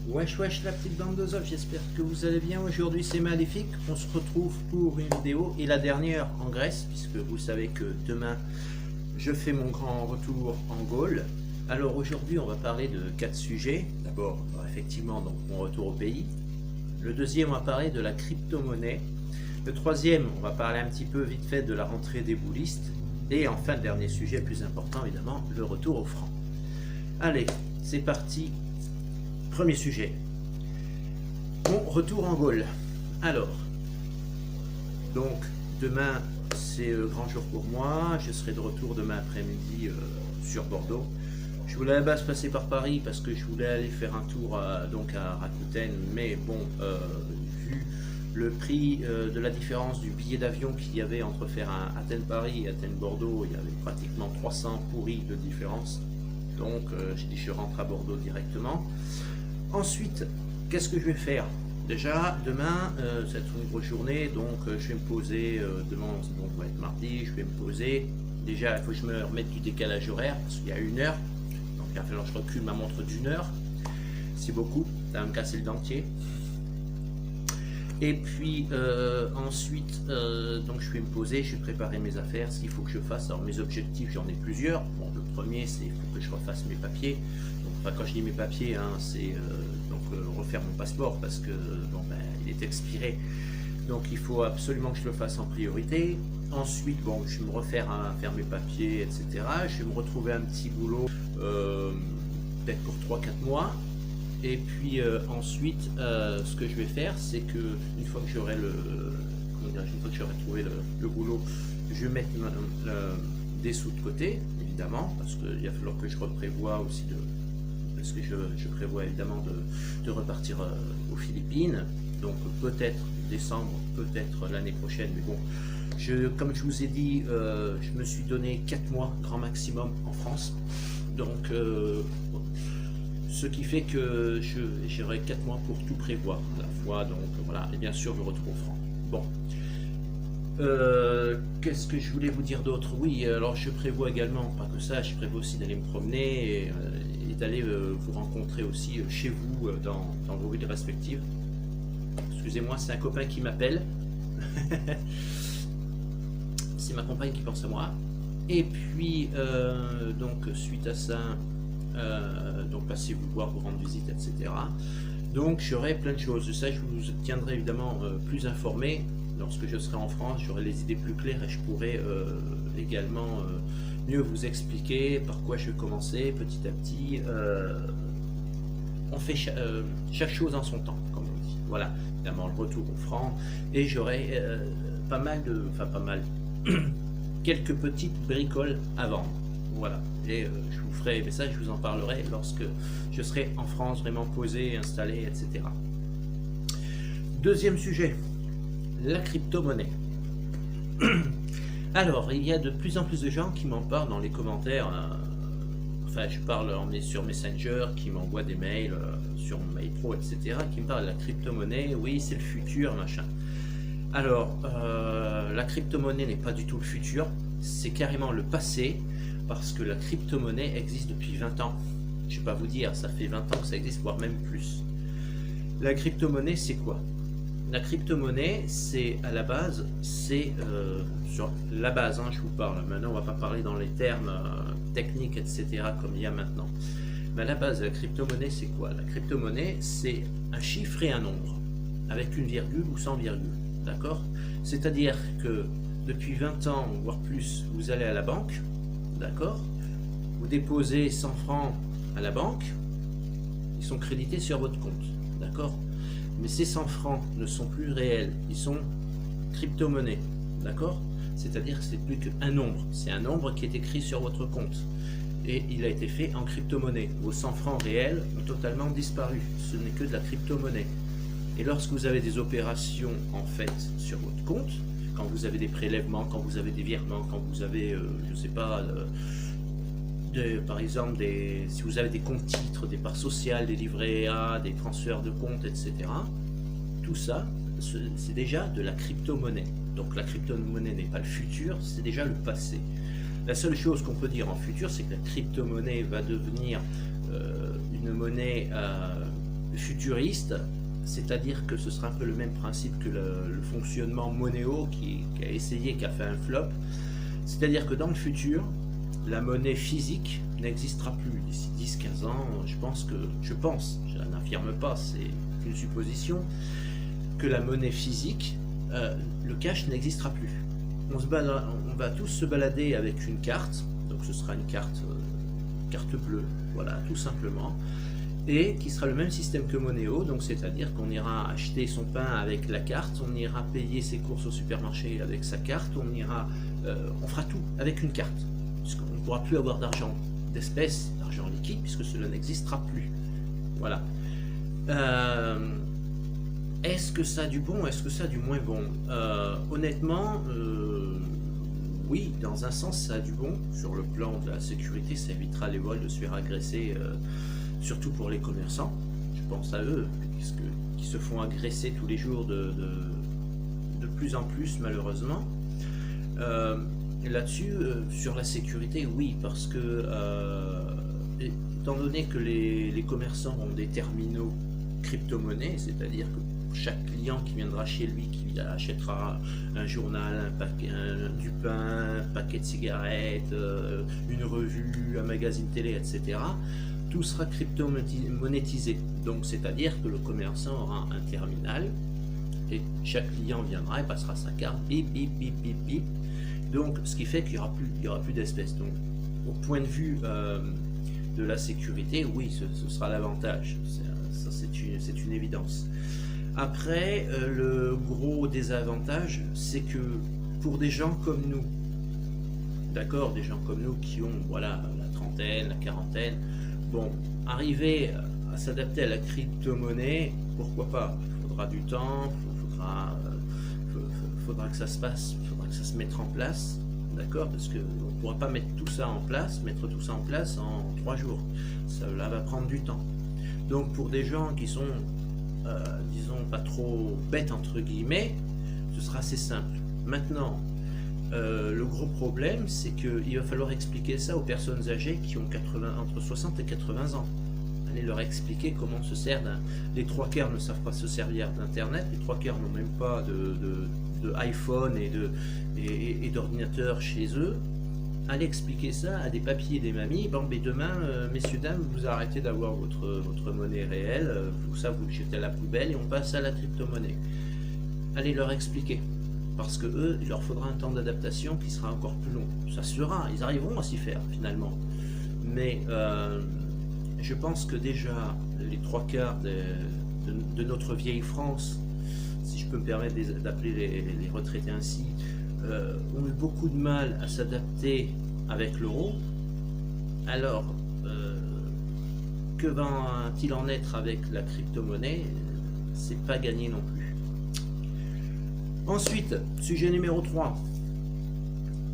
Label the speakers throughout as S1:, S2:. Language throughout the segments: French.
S1: Wesh wesh la petite bande de zolf, j'espère que vous allez bien. Aujourd'hui c'est Maléfique, on se retrouve pour une vidéo et la dernière en Grèce, puisque vous savez que demain je fais mon grand retour en Gaule. Alors aujourd'hui on va parler de 4 sujets. D'abord effectivement donc mon retour au pays. Le deuxième on va parler de la crypto-monnaie. Le troisième on va parler un petit peu vite fait de la rentrée des boulistes. Et enfin le dernier sujet le plus important évidemment, le retour au franc. Allez, c'est parti. Premier sujet, mon retour en Gaule. Alors, donc demain c'est le grand jour pour moi, je serai de retour demain après-midi sur Bordeaux. Je voulais à la base passer par Paris parce que je voulais aller faire un tour donc à Rakuten, mais bon, vu le prix de la différence du billet d'avion qu'il y avait entre faire un Athènes-Paris et Athènes-Bordeaux, il y avait pratiquement 300 pourris de différence. Donc j'ai dit je rentre à Bordeaux directement. Ensuite, qu'est-ce que je vais faire? Déjà, demain, c'est une grosse journée, donc je vais me poser, demain donc, va être mardi, je vais me poser. Déjà, il faut que je me remette du décalage horaire, parce qu'il y a 1 heure, donc il va falloir que je recule ma montre d'1 heure. C'est beaucoup, ça va me casser le dentier. Et puis ensuite, donc je vais me poser, je vais préparer mes affaires, ce qu'il faut que je fasse. Alors mes objectifs, j'en ai plusieurs. Bon, le premier, c'est qu'il faut que je refasse mes papiers. Donc, enfin, quand je dis mes papiers, hein, c'est refaire mon passeport parce que bon, ben, il est expiré. Donc il faut absolument que je le fasse en priorité. Ensuite, bon, je vais me refaire à faire mes papiers, etc. Je vais me retrouver un petit boulot, peut-être pour 3-4 mois. Et puis ensuite, ce que je vais faire, c'est que une fois que j'aurai trouvé le boulot, je vais mettre des sous de côté, évidemment, parce qu'il va falloir que je reprévoie aussi parce que je prévois évidemment de repartir aux Philippines, donc peut-être décembre, peut-être l'année prochaine, mais bon, comme je vous ai dit, je me suis donné 4 mois grand maximum en France, donc ce qui fait que j'aurai 4 mois pour tout prévoir à la fois, donc voilà, et bien sûr le retour au franc. Bon, qu'est-ce que je voulais vous dire d'autre? Oui, alors je prévois également, pas que ça, je prévois aussi d'aller me promener et d'aller vous rencontrer aussi chez vous dans vos villes respectives. Excusez-moi, c'est un copain qui m'appelle. C'est ma compagne qui pense à moi. Et puis, donc suite à ça, donc passez vous voir, vous rendre visite, etc. Donc j'aurai plein de choses. De ça, je vous tiendrai évidemment plus informé. Lorsque je serai en France, j'aurai les idées plus claires et je pourrai également mieux vous expliquer par quoi je vais commencer petit à petit. On fait chaque chose en son temps, comme on dit. Voilà, évidemment le retour au franc. Et j'aurai pas mal, quelques petites bricoles à vendre. Voilà, et je vous ferai, mais ça je vous en parlerai lorsque je serai en France, vraiment posé, installé, etc. Deuxième sujet, la crypto-monnaie. Alors, il y a de plus en plus de gens qui m'en parlent dans les commentaires, enfin je parle sur Messenger, qui m'envoient des mails sur mon mail pro, etc., qui me parlent de la crypto-monnaie, oui c'est le futur, machin. Alors, la crypto-monnaie n'est pas du tout le futur, c'est carrément le passé, parce que la crypto-monnaie existe depuis 20 ans. Je ne vais pas vous dire, ça fait 20 ans que ça existe, voire même plus. La crypto-monnaie, c'est quoi? La crypto-monnaie, c'est à la base, c'est sur la base, hein, je vous parle. Maintenant, on ne va pas parler dans les termes techniques, etc., comme il y a maintenant. Mais à la base, la crypto-monnaie, c'est quoi? La crypto-monnaie, c'est un chiffre et un nombre, avec une virgule ou sans virgule. D'accord? C'est-à-dire que depuis 20 ans, voire plus, vous allez à la banque. D'accord, vous déposez 100 francs à la banque, ils sont crédités sur votre compte, d'accord, mais ces 100 francs ne sont plus réels, ils sont crypto-monnaie, d'accord, c'est-à-dire que c'est plus qu'un nombre, c'est un nombre qui est écrit sur votre compte et il a été fait en crypto-monnaie. Vos 100 francs réels ont totalement disparu, ce n'est que de la crypto-monnaie. Et lorsque vous avez des opérations en fait sur votre compte, quand vous avez des prélèvements, quand vous avez des virements, quand vous avez, je ne sais pas, par exemple, si vous avez des comptes titres, des parts sociales, des livrets A, des transferts de comptes, etc., tout ça, c'est déjà de la crypto-monnaie. Donc la crypto-monnaie n'est pas le futur, c'est déjà le passé. La seule chose qu'on peut dire en futur, c'est que la crypto-monnaie va devenir une monnaie futuriste, c'est-à-dire que ce sera un peu le même principe que le fonctionnement Monero qui a essayé, qui a fait un flop. C'est-à-dire que dans le futur, la monnaie physique n'existera plus d'ici 10-15 ans. Je pense, je n'affirme pas, c'est une supposition, que la monnaie physique, le cash n'existera plus. On va tous se balader avec une carte, donc ce sera une carte bleue, voilà, tout simplement, et qui sera le même système que Monero, donc c'est-à-dire qu'on ira acheter son pain avec la carte, on ira payer ses courses au supermarché avec sa carte, on fera tout avec une carte, puisqu'on ne pourra plus avoir d'argent d'espèces, d'argent liquide, puisque cela n'existera plus. Voilà. Est-ce que ça a du bon, est-ce que ça a du moins bon? Honnêtement, oui, dans un sens ça a du bon. Sur le plan de la sécurité, ça évitera les vols, de se faire agresser, surtout pour les commerçants. Je pense à eux, qui se font agresser tous les jours de plus en plus, malheureusement. Là-dessus, sur la sécurité, oui, parce que étant donné que les commerçants ont des terminaux crypto-monnaies, c'est-à-dire que chaque client qui viendra chez lui, qui achètera un journal, du pain, un paquet de cigarettes, une revue, un magazine télé, etc., tout sera crypto-monétisé. Donc c'est-à-dire que le commerçant aura un terminal et chaque client viendra et passera sa carte, bip, bip, bip, bip, bip. Donc ce qui fait qu'il n'y aura plus d'espèces. Donc au point de vue de la sécurité, oui, ce sera l'avantage. Ça, c'est une évidence. Après, le gros désavantage, c'est que pour des gens comme nous, d'accord, des gens comme nous qui ont, voilà, la trentaine, la quarantaine, bon, arriver à s'adapter à la crypto-monnaie, pourquoi pas? Il faudra du temps, faudra que ça se passe, faudra que ça se mette en place, d'accord, parce qu'on ne pourra pas mettre tout ça en place en 3 jours. Cela va prendre du temps. Donc pour des gens qui sont disons pas trop bêtes entre guillemets, ce sera assez simple. Maintenant, le gros problème, c'est qu'il va falloir expliquer ça aux personnes âgées qui ont entre 60 et 80 ans. Allez leur expliquer comment se sert les 3/4 ne savent pas se servir d'internet, les 3/4 n'ont même pas de iPhone et d'ordinateur chez eux. Allez expliquer ça à des papiers et des mamies. Bon, mais demain, messieurs, dames, vous arrêtez d'avoir votre monnaie réelle, ça vous le jetez à la poubelle et on passe à la crypto-monnaie. Allez leur expliquer, parce que eux, il leur faudra un temps d'adaptation qui sera encore plus long. Ça se fera, ils arriveront à s'y faire finalement. Mais je pense que déjà, les 3/4 de notre vieille France, si je peux me permettre d'appeler les retraités ainsi, ont eu beaucoup de mal à s'adapter avec l'euro. Alors, que va-t-il en être avec la crypto-monnaie? C'est pas gagné non plus. Ensuite, sujet numéro 3,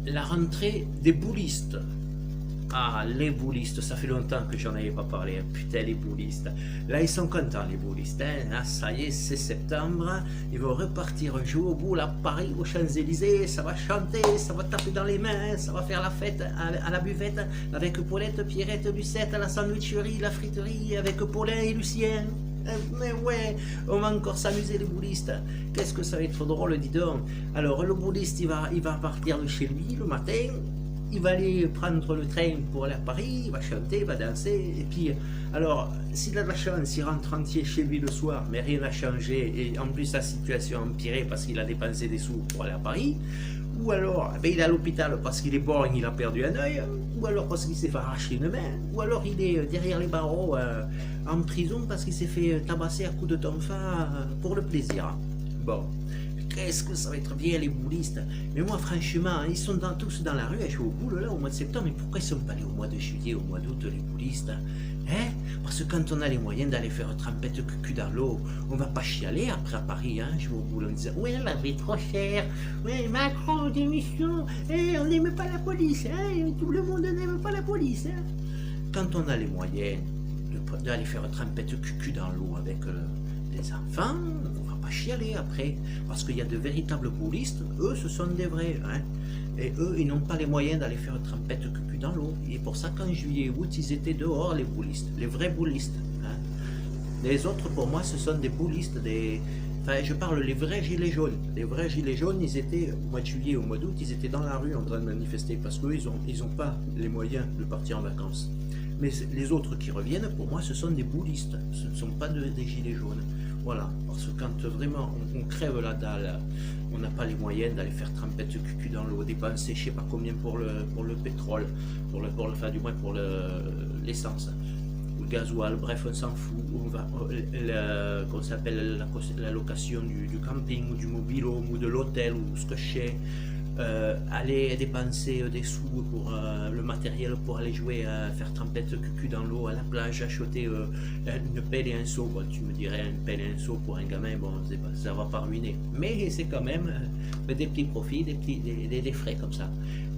S1: la rentrée des boulistes. Ah, les boulistes, ça fait longtemps que j'en avais pas parlé. Putain, les boulistes. Là, ils sont contents, les boulistes. Hein. Là, ça y est, c'est septembre. Ils vont repartir jouer au boule à Paris, aux Champs-Élysées. Ça va chanter, ça va taper dans les mains, ça va faire la fête à la buvette avec Paulette, Pierrette, Lucette, à la sandwicherie, la friterie, avec Paulin et Lucien. Mais ouais, on va encore s'amuser les boulistes. Qu'est-ce que ça va être drôle, dis donc. Alors, le bouliste, il va partir de chez lui le matin. Il va aller prendre le train pour aller à Paris, il va chanter, il va danser, et puis, alors, s'il a de la chance, il rentre entier chez lui le soir, mais rien n'a changé, et en plus sa situation a empiré parce qu'il a dépensé des sous pour aller à Paris, ou alors, ben, il est à l'hôpital parce qu'il est borgne, il a perdu un œil, ou alors parce qu'il s'est fait arracher une main, ou alors il est derrière les barreaux en prison parce qu'il s'est fait tabasser à coups de tonfa pour le plaisir. Bon. Qu'est-ce que ça va être bien les boulistes. Mais moi franchement, ils sont tous dans la rue à jouer au boule là au mois de septembre, mais pourquoi ils sont pas allés au mois de juillet, au mois d'août les boulistes? Hein? Parce que quand on a les moyens d'aller faire trempette cul dans l'eau, on va pas chialer après à Paris, hein, jouer au boule en disant ouais la vie est trop chère, ouais Macron démission, on n'aime pas la police, hein, tout le monde n'aime pas la police. Hein. Quand on a les moyens d'aller faire trempette cul dans l'eau avec les enfants, on va pas chialer après, parce qu'il y a de véritables boulistes, eux ce sont des vrais, hein, et eux ils n'ont pas les moyens d'aller faire trempette cul dans l'eau, et pour ça qu'en juillet août ils étaient dehors les boulistes, les vrais boulistes, hein. Les autres, pour moi, ce sont des boulistes, enfin, je parle les vrais gilets jaunes. Les vrais gilets jaunes, ils étaient, au mois de juillet, au mois d'août, ils étaient dans la rue en train de manifester parce qu'eux, ils ont pas les moyens de partir en vacances. Mais les autres qui reviennent, pour moi, ce sont des boulistes. Ce ne sont pas des gilets jaunes. Voilà, parce que quand vraiment on crève la dalle, on n'a pas les moyens d'aller faire trempette cucu dans l'eau, dépenser je sais pas combien pour le pétrole, enfin, du moins pour l'essence, le gasoil, bref, on s'en fout. On va, qu'on s'appelle la location du camping ou du mobil-home ou de l'hôtel ou ce que je sais. Aller dépenser des sous pour le matériel pour aller jouer à faire trempette cucu dans l'eau à la plage, acheter une pelle et un seau. Bon, tu me dirais une pelle et un seau pour un gamin, bon, ça va pas ruiner, mais c'est quand même des petits profits, des frais comme ça.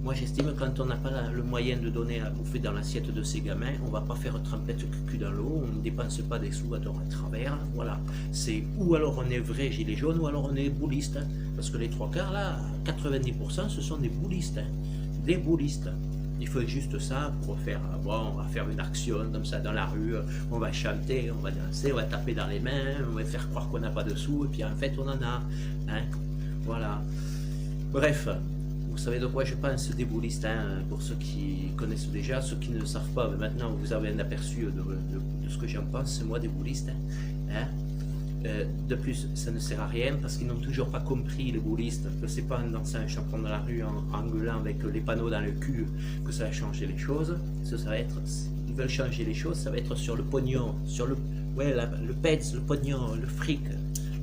S1: Moi j'estime que quand on n'a pas le moyen de donner à bouffer dans l'assiette de ses gamins, on va pas faire trempette cucu dans l'eau, on ne dépense pas des sous à travers, voilà. C'est ou alors on est vrai gilet jaune ou alors on est bouliste, hein, parce que les trois quarts là, 90% ce sont des boulistes, hein, des boulistes. Il faut juste ça pour faire, bon, on va faire une action comme ça dans la rue, on va chanter, on va danser, on va taper dans les mains, on va faire croire qu'on n'a pas de sous, et puis en fait on en a, hein, voilà. Bref, vous savez de quoi je pense, des boulistes, hein, pour ceux qui connaissent déjà, ceux qui ne le savent pas, mais maintenant vous avez un aperçu de ce que j'en pense, moi des boulistes, hein. De plus, ça ne sert à rien parce qu'ils n'ont toujours pas compris, les boulistes, que c'est pas en dansant un chanson dans la rue, en gueulant avec les panneaux dans le cul que ça va changer les choses. Ça va être, ils veulent changer les choses, ça va être sur le pognon, sur le peds, le pognon, le fric,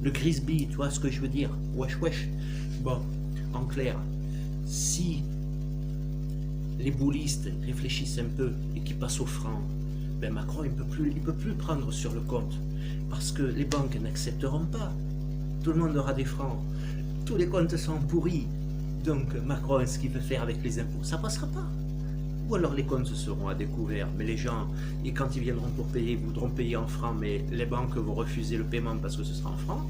S1: le grisby, tu vois ce que je veux dire, wesh wesh. Bon, en clair, si les boulistes réfléchissent un peu et qu'ils passent au franc, ben Macron il peut plus prendre sur le compte. Parce que les banques n'accepteront pas. Tout le monde aura des francs. Tous les comptes sont pourris. Donc Macron, ce qu'il veut faire avec les impôts, ça ne passera pas. Ou alors les comptes seront à découvert. Mais les gens, et quand ils viendront pour payer, ils voudront payer en francs, mais les banques vont refuser le paiement parce que ce sera en francs.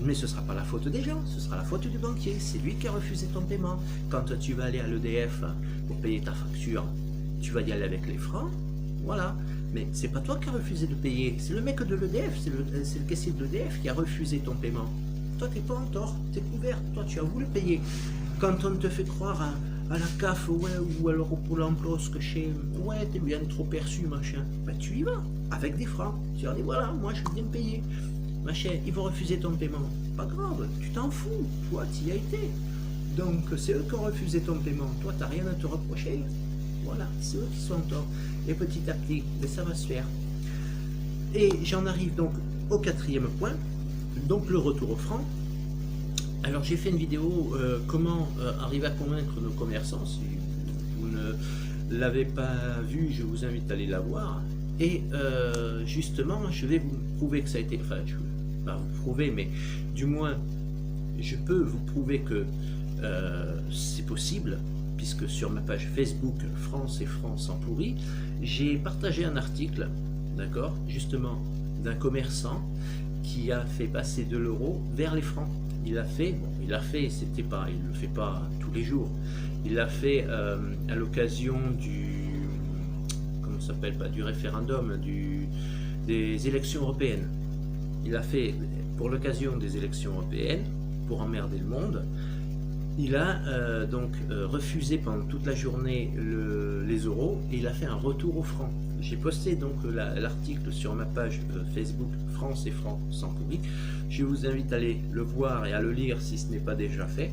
S1: Mais ce ne sera pas la faute des gens, ce sera la faute du banquier. C'est lui qui a refusé ton paiement. Quand tu vas aller à l'EDF pour payer ta facture, tu vas y aller avec les francs. Voilà. Mais c'est pas toi qui as refusé de payer, c'est le mec de l'EDF, c'est le caissier de l'EDF qui a refusé ton paiement. Toi, t'es pas en tort, t'es couvert, toi, tu as voulu payer. Quand on te fait croire à la CAF, ouais, ou alors au Pôle emploi, ce que je sais, ouais, t'es bien trop perçu, machin, ben tu y vas, avec des francs. Tu leur dis, voilà, moi, je viens de payer. Machin, ils vont refuser ton paiement. Pas grave, tu t'en fous, toi, tu y as été. Donc, c'est eux qui ont refusé ton paiement. Toi, t'as rien à te reprocher. Voilà, c'est eux qui sont en tort. Et petit à petit, mais ça va se faire. Et j'en arrive donc au quatrième point, donc le retour au franc. Alors j'ai fait une vidéo comment arriver à convaincre nos commerçants. Si vous ne l'avez pas vue, je vous invite à aller la voir. Et justement, je vais vous prouver que ça a été... Enfin, je ne vais pas vous prouver, mais du moins, je peux vous prouver que c'est possible, puisque sur ma page Facebook France et France en pourri, j'ai partagé un article, d'accord, justement, d'un commerçant qui a fait passer de l'euro vers les francs. Il l'a fait, c'était pas, il le fait pas tous les jours. Il l'a fait à l'occasion du, comment ça s'appelle, pas du référendum, des élections européennes. Il l'a fait pour l'occasion des élections européennes, pour emmerder le monde. Il a refusé pendant toute la journée les euros et il a fait un retour au franc. J'ai posté donc l'article sur ma page Facebook France et France en pourri. Je vous invite à aller le voir et à le lire si ce n'est pas déjà fait.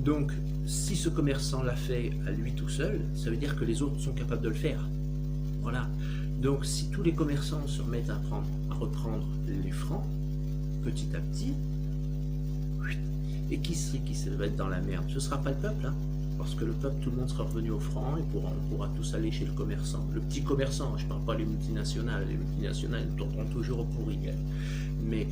S1: Donc si ce commerçant l'a fait à lui tout seul, ça veut dire que les autres sont capables de le faire. Voilà. Donc si tous les commerçants se remettent à reprendre les francs petit à petit, et qui va être dans la merde? Ce ne sera pas le peuple, hein, parce que le peuple, tout le monde sera revenu au franc et on pourra tous aller chez le commerçant. Le petit commerçant, je ne parle pas des multinationales, les multinationales tourneront toujours au pourri. Hein. Mais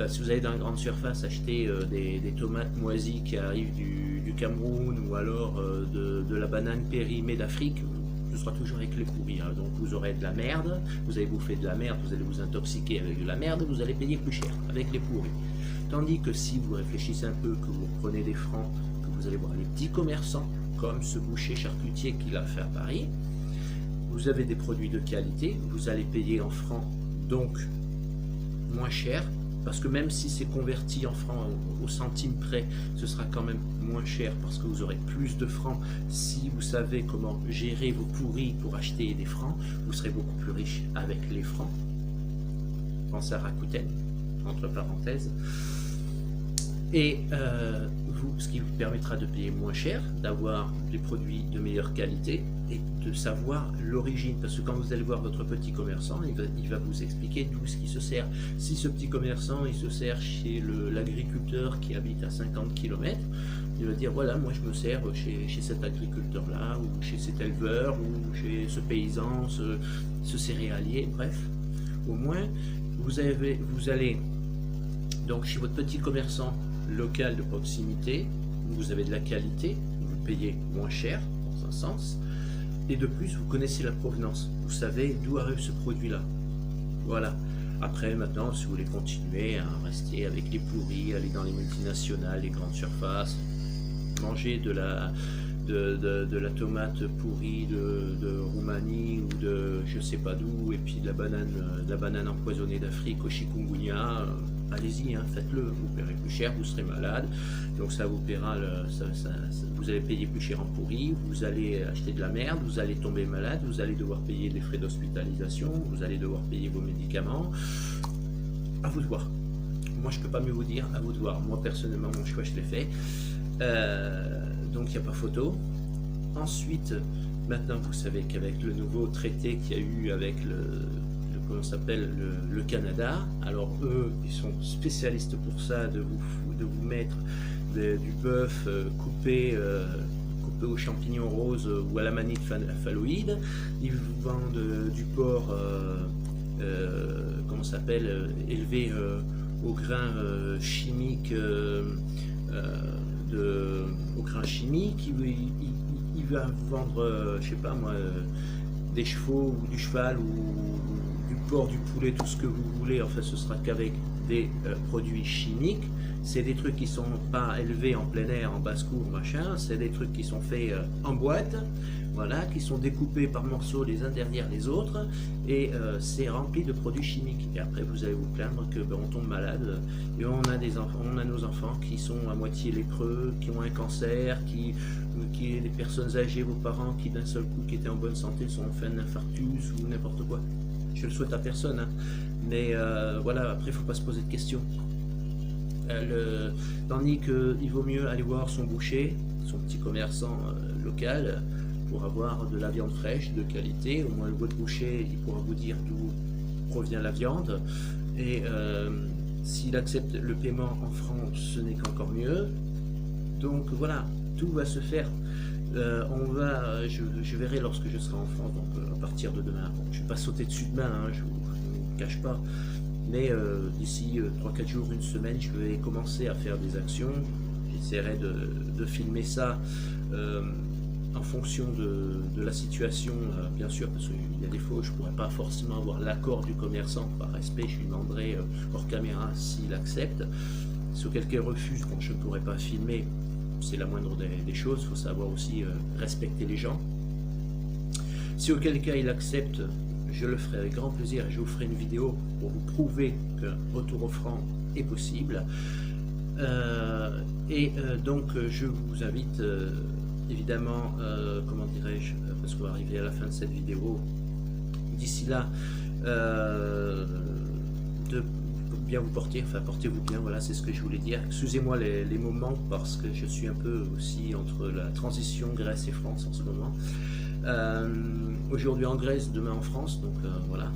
S1: si vous allez dans une grande surface acheter des tomates moisies qui arrivent du Cameroun ou alors de la banane périmée d'Afrique, ce sera toujours avec les pourris. Hein. Donc vous aurez de la merde, vous allez bouffer de la merde, vous allez vous intoxiquer avec de la merde, vous allez payer plus cher avec les pourris. Tandis que si vous réfléchissez un peu, que vous prenez des francs, que vous allez voir les petits commerçants, comme ce boucher charcutier qu'il a fait à Paris, vous avez des produits de qualité, vous allez payer en francs, donc moins cher, parce que même si c'est converti en francs au centime près, ce sera quand même moins cher parce que vous aurez plus de francs. Si vous savez comment gérer vos pourris pour acheter des francs, vous serez beaucoup plus riche avec les francs. Pensez à Rakuten, entre parenthèses. Et ce qui vous permettra de payer moins cher, d'avoir des produits de meilleure qualité et de savoir l'origine. Parce que quand vous allez voir votre petit commerçant, il va vous expliquer d'où ce qui se sert. Si ce petit commerçant, il se sert chez l'agriculteur qui habite à 50 km, il va dire, voilà, moi je me sers chez cet agriculteur-là, ou chez cet éleveur, ou chez ce paysan, ce céréalier, bref. Au moins, vous allez donc chez votre petit commerçant local de proximité, vous avez de la qualité, vous payez moins cher dans un sens, et de plus vous connaissez la provenance, vous savez d'où arrive ce produit-là. Voilà. Après maintenant, si vous voulez continuer à rester avec les pourris, aller dans les multinationales, les grandes surfaces, manger de la tomate pourrie de Roumanie ou de je sais pas d'où, et puis de la banane empoisonnée d'Afrique au chikungunya, allez-y, hein, faites-le, vous paierez plus cher, vous serez malade, donc ça vous paiera, vous allez payer plus cher en pourri, vous allez acheter de la merde, vous allez tomber malade, vous allez devoir payer des frais d'hospitalisation, vous allez devoir payer vos médicaments, à vous de voir. Moi je peux pas mieux vous dire, à vous de voir. Moi personnellement mon choix je l'ai fait. Donc il n'y a pas photo. Ensuite, maintenant vous savez qu'avec le nouveau traité qu'il y a eu avec comment s'appelle le Canada, alors eux ils sont spécialistes pour ça, de vous mettre du bœuf coupé aux champignons roses ou à la manite phalloïde. Ils vous vendent du porc comment s'appelle élevé au grain chimique, au grain chimique. Il va vendre je sais pas moi, des chevaux ou du cheval ou du porc, du poulet, tout ce que vous voulez. Enfin ce sera qu'avec des produits chimiques. C'est des trucs qui sont pas élevés en plein air, en basse-cour, machin. C'est des trucs qui sont faits en boîte, voilà, qui sont découpés par morceaux les uns derrière les autres, et c'est rempli de produits chimiques. Et après vous allez vous plaindre que on tombe malade, et on a nos enfants qui sont à moitié lépreux, qui ont un cancer, qui des personnes âgées, vos parents qui d'un seul coup qui étaient en bonne santé sont fait un infarctus ou n'importe quoi. Je le souhaite à personne, hein. Mais voilà, après il faut pas se poser de questions. Tandis qu'il vaut mieux aller voir son boucher, son petit commerçant local, pour avoir de la viande fraîche, de qualité. Au moins votre boucher il pourra vous dire d'où provient la viande, et s'il accepte le paiement en francs, ce n'est qu'encore mieux. Donc voilà, tout va se faire. Je verrai lorsque je serai en France, donc à partir de demain. Bon, je ne vais pas sauter dessus demain, hein, je ne vous cache pas. Mais d'ici 3-4 jours, une semaine, je vais commencer à faire des actions. J'essaierai de filmer ça en fonction de la situation, bien sûr, parce qu'il y a des fois où je ne pourrais pas forcément avoir l'accord du commerçant. Par respect, je lui demanderai hors caméra s'il accepte. Si quelqu'un refuse, bon, je ne pourrais pas filmer, c'est la moindre des choses. Il faut savoir aussi respecter les gens. Si auquel cas il accepte, je le ferai avec grand plaisir et je vous ferai une vidéo pour vous prouver qu'un retour au franc est possible. Donc je vous invite évidemment, comment dirais-je, parce qu'on va arriver à la fin de cette vidéo, d'ici là, de bien vous porter, enfin portez-vous bien, voilà, c'est ce que je voulais dire. Excusez-moi les moments, parce que je suis un peu aussi entre la transition Grèce et France en ce moment. Aujourd'hui en Grèce, demain en France, donc voilà.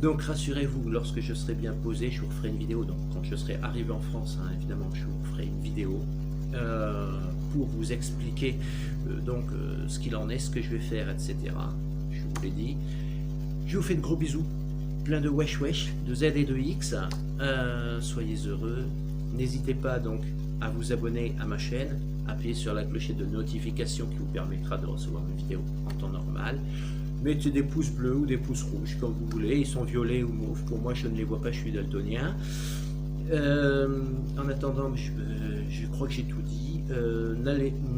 S1: Donc rassurez-vous, lorsque je serai bien posé, je vous ferai une vidéo. Donc quand je serai arrivé en France, hein, évidemment, je vous ferai une vidéo pour vous expliquer ce qu'il en est, ce que je vais faire, etc. Je vous l'ai dit. Je vous fais de gros bisous, plein de wesh wesh, de Z et de X. Soyez heureux. N'hésitez pas donc à vous abonner à ma chaîne, appuyez sur la clochette de notification qui vous permettra de recevoir mes vidéos en temps normal. Mettez des pouces bleus ou des pouces rouges comme vous voulez, ils sont violets ou mauves, pour moi je ne les vois pas, je suis daltonien. En attendant, je crois que j'ai tout dit.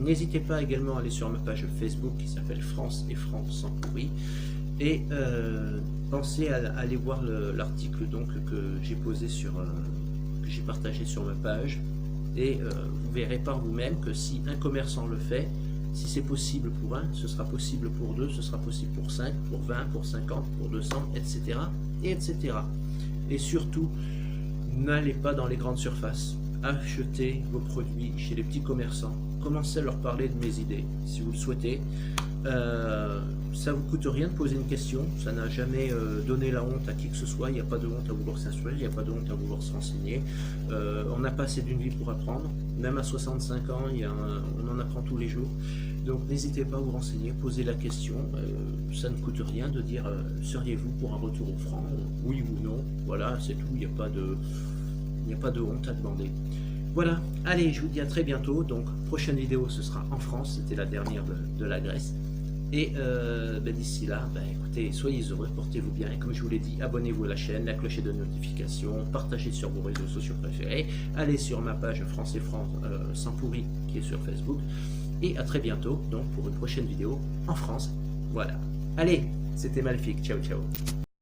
S1: N'hésitez pas également à aller sur ma page Facebook qui s'appelle France et France sans pourri. Et pensez à aller voir l'article donc que j'ai posé que j'ai partagé sur ma page, et vous verrez par vous-même que si un commerçant le fait, si c'est possible pour un, ce sera possible pour deux, ce sera possible pour 5, pour 20, pour 50, pour 200, etc. et etc. Et surtout, n'allez pas dans les grandes surfaces. Achetez vos produits chez les petits commerçants. Commencez à leur parler de mes idées, si vous le souhaitez. Ça vous coûte rien de poser une question, ça n'a jamais donné la honte à qui que ce soit, il n'y a pas de honte à vouloir s'instruire, il n'y a pas de honte à vouloir se renseigner. On n'a pas assez d'une vie pour apprendre, même à 65 ans, on en apprend tous les jours. Donc n'hésitez pas à vous renseigner, posez la question, ça ne coûte rien de dire seriez-vous pour un retour au franc, oui ou non, voilà, c'est tout, il n'y a pas de honte à demander. Voilà, allez, je vous dis à très bientôt. Donc prochaine vidéo, ce sera en France, c'était la dernière de la Grèce. Et d'ici là, écoutez, soyez heureux, portez-vous bien. Et comme je vous l'ai dit, abonnez-vous à la chaîne, la cloche de notification, partagez sur vos réseaux sociaux préférés, allez sur ma page France et France sans pourri qui est sur Facebook. Et à très bientôt donc pour une prochaine vidéo en France. Voilà. Allez, c'était Maléfique. Ciao, ciao.